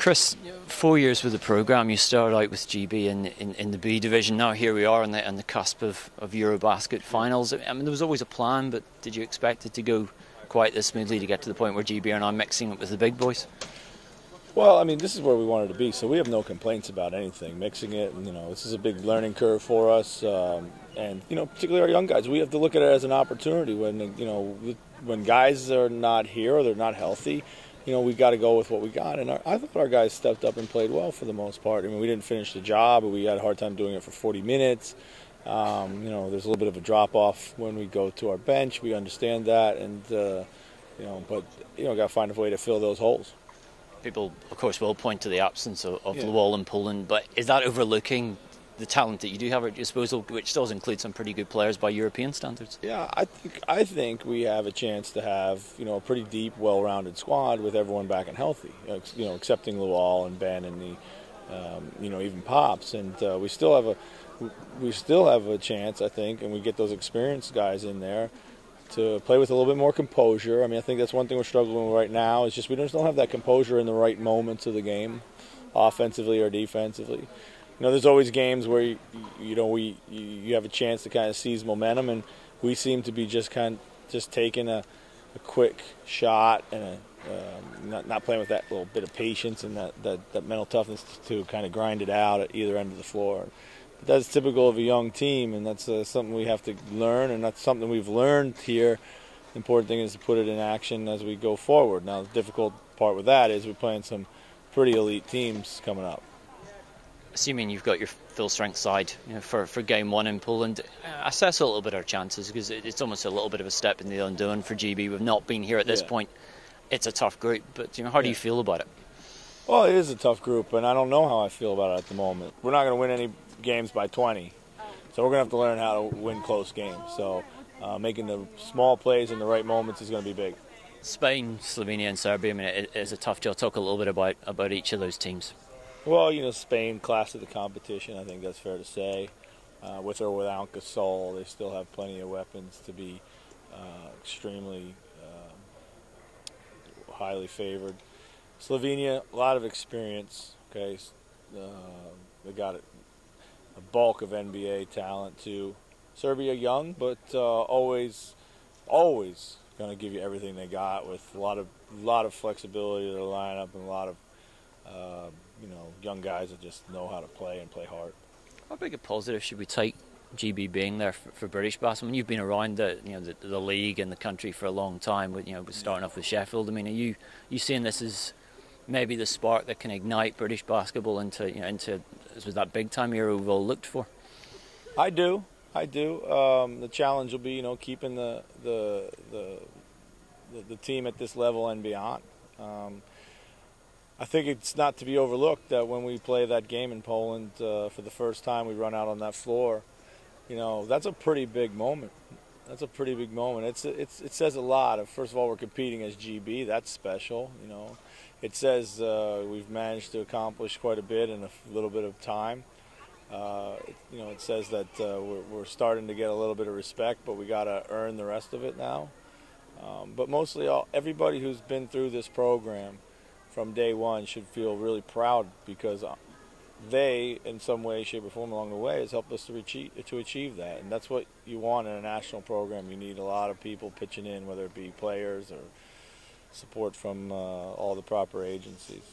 Chris, 4 years with the programme, you started out with GB in the B division. Now here we are on the cusp of Eurobasket finals. I mean, there was always a plan, but did you expect it to go quite this smoothly to get to the point where GB are now mixing it with the big boys? Well, I mean, this is where we wanted to be, so we have no complaints about anything. Mixing it, and, this is a big learning curve for us, and particularly our young guys. We have to look at it as an opportunity when guys are not here or they're not healthy. We got to go with what we got, and I thought our guys stepped up and played well for the most part. I mean, we didn't finish the job, but we had a hard time doing it for 40 minutes. There's a little bit of a drop-off when we go to our bench. We understand that, and got to find a way to fill those holes. People, of course, will point to the absence of Lowell and Poland, but is that overlooking the talent that you do have at your disposal, which does include some pretty good players by European standards? Yeah, I think we have a chance to have a pretty deep, well-rounded squad with everyone back and healthy. Excepting Lowell and Ben and even Pops, and we still have a chance, I think, and we get those experienced guys in there to play with a little bit more composure. I mean, I think that's one thing we're struggling with right now. It's just we just don't have that composure in the right moments of the game, offensively or defensively. There's always games where you have a chance to kind of seize momentum, and we seem to be just taking a quick shot and not playing with that little bit of patience and that mental toughness to kind of grind it out at either end of the floor. But that's typical of a young team, and that's something we have to learn, and that's something we've learned here. The important thing is to put it in action as we go forward. Now, the difficult part with that is we're playing some pretty elite teams coming up. Assuming you've got your full strength side for game one in Poland, assess a little bit our chances, because it's almost a little bit of a step in the unknown for GB. We've not been here at this point. It's a tough group, but how do you feel about it? Well, it is a tough group, and I don't know how I feel about it at the moment. We're not going to win any games by 20, so we're going to have to learn how to win close games. So making the small plays in the right moments is going to be big. Spain, Slovenia and Serbia, I mean, it is a tough job. Talk a little bit about each of those teams. Well, Spain, class of the competition, I think that's fair to say. With or without Gasol, they still have plenty of weapons to be extremely highly favored. Slovenia, a lot of experience. Okay, they got a bulk of NBA talent too. Serbia, young, but always going to give you everything they got, with a lot of flexibility to their lineup and a lot of young guys that just know how to play and play hard. How big a positive should we take GB being there for British basketball? I mean, you've been around the league and the country for a long time, with starting off with Sheffield. I mean, are you seeing this as maybe the spark that can ignite British basketball into that big time era we've all looked for? I do. The challenge will be keeping the team at this level and beyond. I think it's not to be overlooked that when we play that game in Poland for the first time, we run out on that floor. That's a pretty big moment. It says a lot. First of all, we're competing as GB. That's special. It says we've managed to accomplish quite a bit in a little bit of time. It says that we're starting to get a little bit of respect, but we got to earn the rest of it now. But mostly, everybody who's been through this program from day one should feel really proud, because they, in some way, shape, or form along the way, has helped us to achieve that. And that's what you want in a national program. You need a lot of people pitching in, whether it be players or support from all the proper agencies.